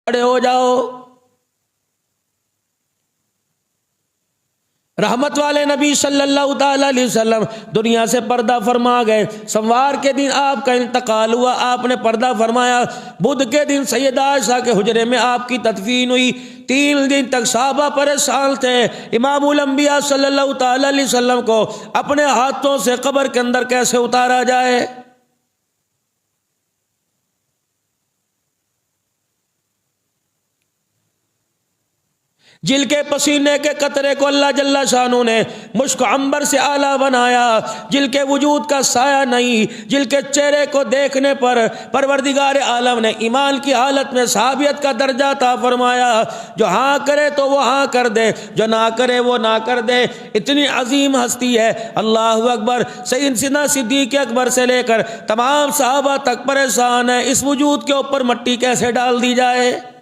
کھڑے ہو جاؤ۔ رحمت والے نبی صلی اللہ تعالی علیہ وسلم دنیا سے پردہ فرما گئے۔ سوموار کے دن آپ کا انتقال ہوا، آپ نے پردہ فرمایا۔ بدھ کے دن سیدہ عائشہ کے حجرے میں آپ کی تدفین ہوئی۔ 3 دن تک صحابہ پریشان تھے، امام الانبیاء صلی اللہ تعالی علیہ وسلم کو اپنے ہاتھوں سے قبر کے اندر کیسے اتارا جائے۔ جل کے پسینے کے قطرے کو اللہ جل شانہ نے مشک عنبر سے اعلیٰ بنایا، جل کے وجود کا سایہ نہیں، جل کے چہرے کو دیکھنے پر پروردگار عالم نے ایمان کی حالت میں صحابیت کا درجہ عطا فرمایا۔ جو ہاں کرے تو وہ ہاں کر دے، جو نہ کرے وہ نہ کر دے۔ اتنی عظیم ہستی ہے، اللہ اکبر۔ سیدنا صدیق اکبر سے لے کر تمام صحابہ تک پریشان ہے، اس وجود کے اوپر مٹی کیسے ڈال دی جائے۔